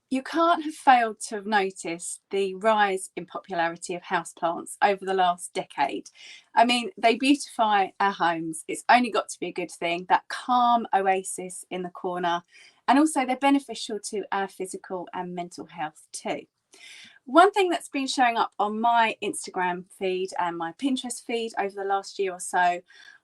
You can't have failed to have noticed the rise in popularity of houseplants over the last decade. I mean, they beautify our homes. It's only got to be a good thing, that calm oasis in the corner. And also they're beneficial to our physical and mental health too. One thing that's been showing up on my Instagram feed and my Pinterest feed over the last year or so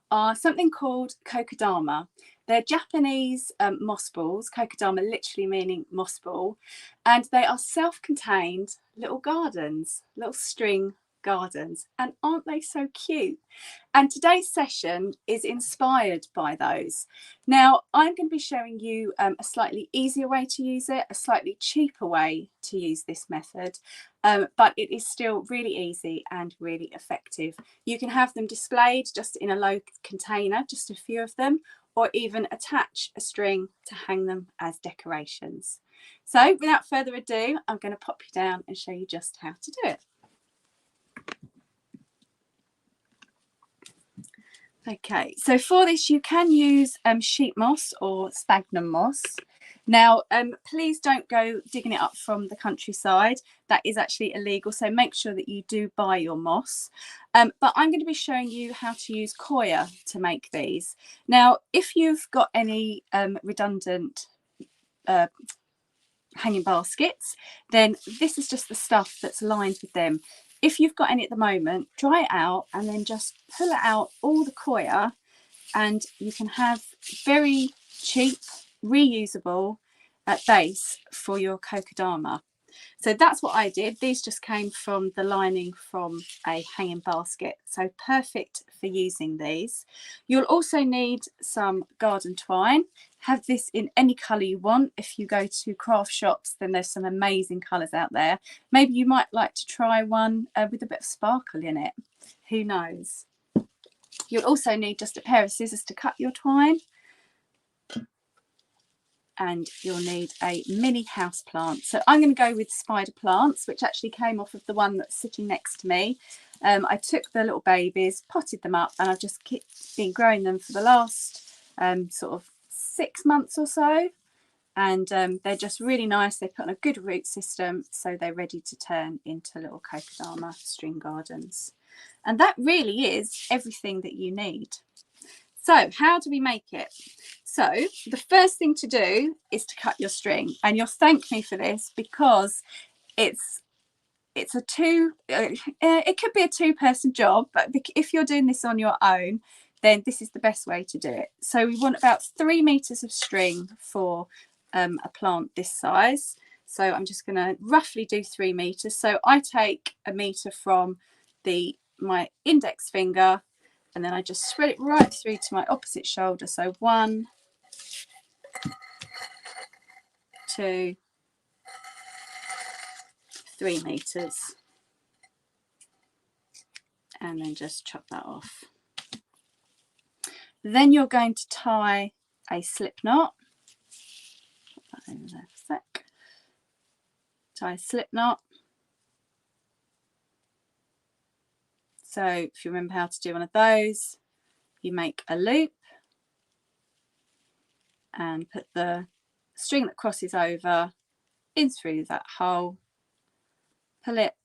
are something called Kokedama. They're Japanese moss balls, Kokedama literally meaning moss ball, and they are self-contained little gardens, little string gardens, and aren't they so cute? And today's session is inspired by those. Now, I'm going to be showing you a slightly easier way to use it, a slightly cheaper way to use this method, but it is still really easy and really effective. You can have them displayed just in a low container, just a few of them, or even attach a string to hang them as decorations. So without further ado, I'm going to pop you down and show you just how to do it. Okay, so for this you can use sheet moss or sphagnum moss. Now, please don't go digging it up from the countryside. That is actually illegal, so make sure that you do buy your moss. But I'm going to be showing you how to use coir to make these. Now, if you've got any redundant hanging baskets, then this is just the stuff that's lined with them. If you've got any at the moment, dry it out and then just pull out all the coir, and you can have very cheap, reusable base for your Kokedama. So that's what I did. These just came from the lining from a hanging basket, so perfect for using these. You'll also need some garden twine. Have this in any colour you want. If you go to craft shops, then there's some amazing colours out there. Maybe you might like to try one with a bit of sparkle in it. Who knows? You'll also need just a pair of scissors to cut your twine. And you'll need a mini house plant. So I'm going to go with spider plants, which actually came off of the one that's sitting next to me. I took the little babies, potted them up, and I've just been growing them for the last sort of 6 months or so. And they're just really nice. They put on a good root system, so they're ready to turn into little Kokedama string gardens. And that really is everything that you need. So how do we make it? So the first thing to do is to cut your string, and you'll thank me for this because it could be a two-person job, but if you're doing this on your own, then this is the best way to do it. So we want about 3 meters of string for a plant this size. So I'm just going to roughly do 3 meters. So I take a meter from my index finger, and then I just spread it right through to my opposite shoulder. So 1, 2, 3 meters. And then just chop that off. Then you're going to tie a slip knot. Put that over there for a sec. Tie a slip knot. So if you remember how to do one of those, you make a loop and put the string that crosses over in through that hole, pull it,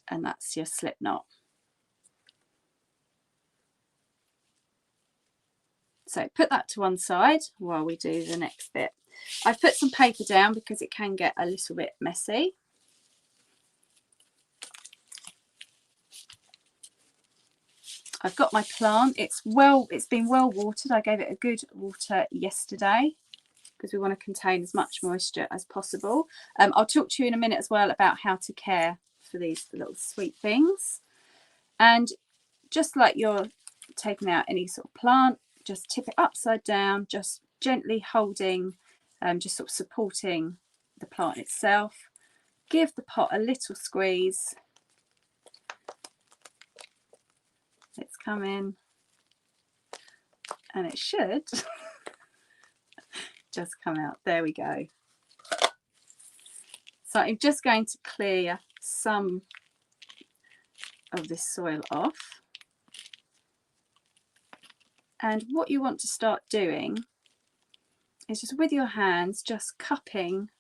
and that's your slip knot. So put that to one side while we do the next bit. I've put some paper down because it can get a little bit messy. I've got my plant. It's been well watered. I gave it a good water yesterday because we want to contain as much moisture as possible. I'll talk to you in a minute as well about how to care for these little sweet things. And just like you're taking out any sort of plant, just tip it upside down, just gently holding, just sort of supporting the plant itself. Give the pot a little squeeze. It's come in, and it should just come out. There we go. So I'm just going to clear some of this soil off. And what you want to start doing is just with your hands, just cupping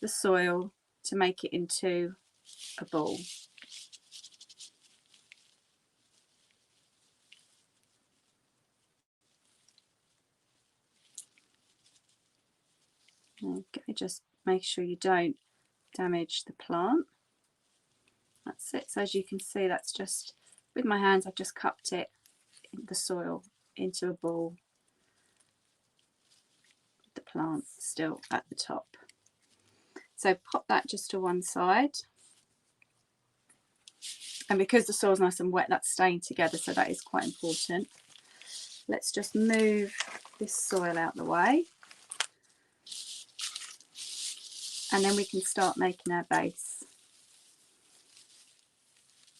the soil to make it into a ball. Okay, just make sure you don't damage the plant. That's it. So as you can see, that's just, with my hands, I've just cupped it in the soil into a ball. The plant still at the top. So pop that just to one side. And because the soil's nice and wet, that's staying together, so that is quite important. Let's just move this soil out the way. And then we can start making our base.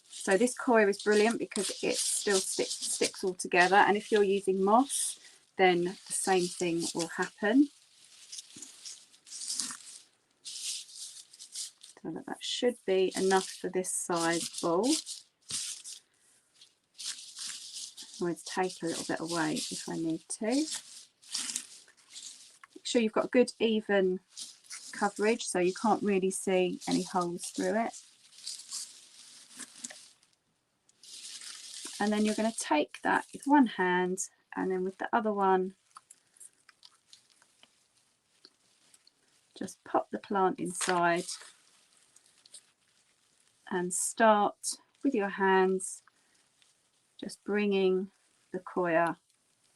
So this coir is brilliant because it still sticks all together, and if you're using moss, then the same thing will happen. So that should be enough for this size ball. I'm going to take a little bit away if I need to. Make sure you've got good even coverage so you can't really see any holes through it. And then you're going to take that with one hand, and then with the other one just pop the plant inside and start with your hands just bringing the coir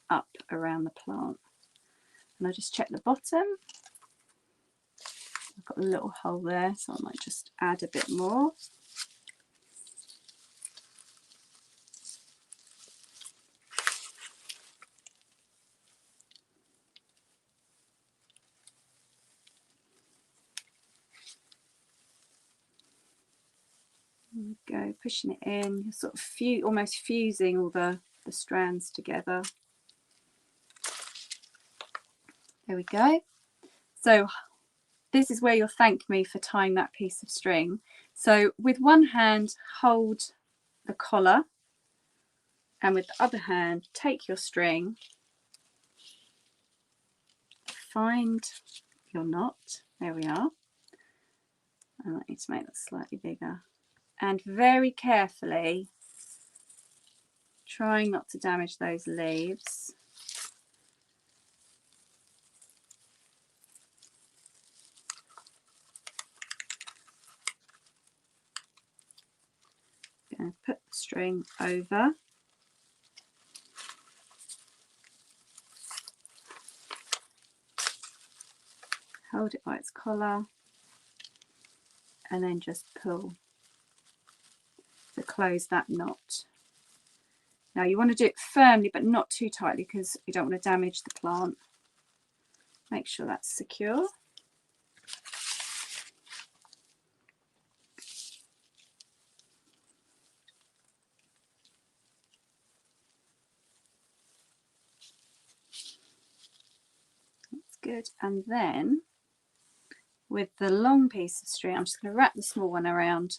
up around the plant. And I just check the bottom. I've got a little hole there, so I might just add a bit more. There we go, pushing it in, you're sort of almost fusing all the strands together. There we go. So this is where you'll thank me for tying that piece of string. So with one hand, hold the collar, and with the other hand, take your string, find your knot. There we are. I might need to make that slightly bigger. And very carefully, trying not to damage those leaves, going to put the string over, hold it by its collar, and then just pull to close that knot. Now you want to do it firmly but not too tightly because you don't want to damage the plant. Make sure that's secure. That's good. And then with the long piece of string, I'm just going to wrap the small one around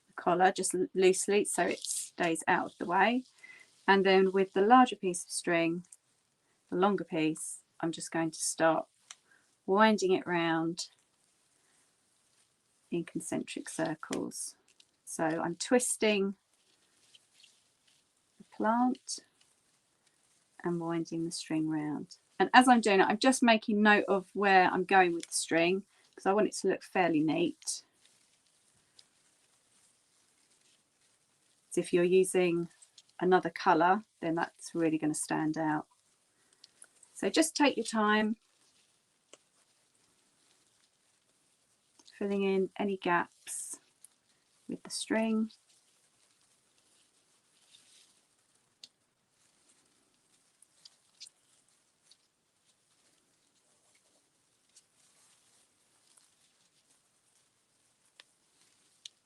the collar just loosely so it stays out of the way. And then with the larger piece of string, the longer piece, I'm just going to start winding it round in concentric circles. So I'm twisting the plant and winding the string round. And as I'm doing it, I'm just making note of where I'm going with the string because I want it to look fairly neat. So if you're using another colour, then that's really going to stand out. So just take your time, filling in any gaps with the string.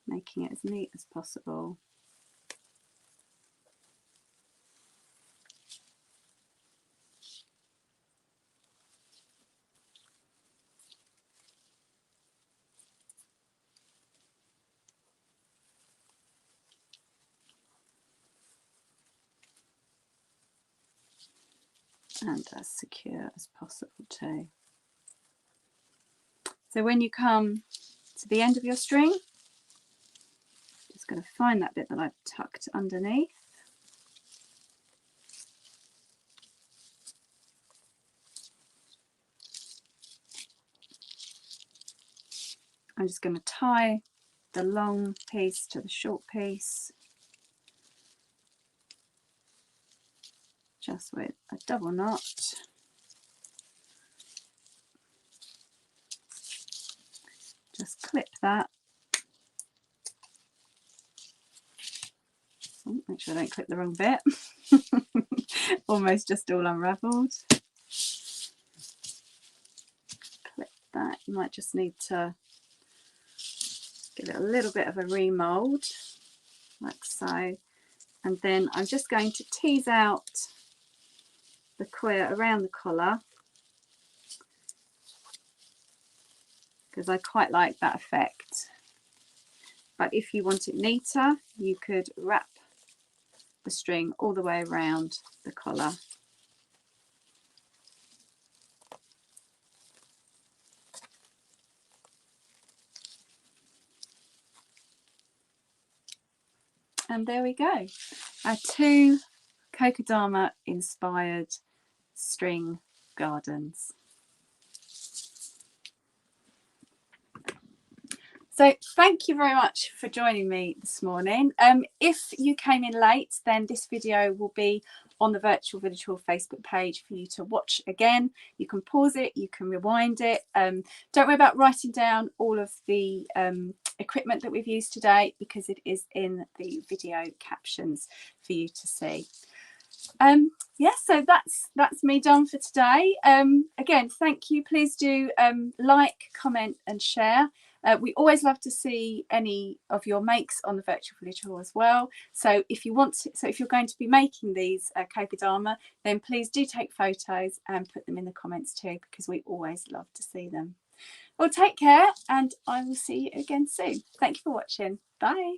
Making it as neat as possible. And as secure as possible too. So when you come to the end of your string, just going to find that bit that I've tucked underneath. I'm just going to tie the long piece to the short piece, just with a double knot. Just clip that. Oh, make sure I don't clip the wrong bit. Almost just all unravelled. Clip that. You might just need to give it a little bit of a remold, like so. And then I'm just going to tease out the coir around the collar, because I quite like that effect. But if you want it neater, you could wrap the string all the way around the collar. And there we go, our 2 Kokedama inspired string gardens. So thank you very much for joining me this morning. If you came in late, then this video will be on the Virtual Village Hall Facebook page for you to watch again. You can pause it, you can rewind it. Don't worry about writing down all of the equipment that we've used today, because it is in the video captions for you to see. Yes, so that's me done for today. Again, thank you. Please do like, comment and share. We always love to see any of your makes on the Virtual Village Hall as well. So if you want to, if you're going to be making these Kokedama, then please do take photos and put them in the comments too, because we always love to see them. Well, take care, and I will see you again soon. Thank you for watching. Bye.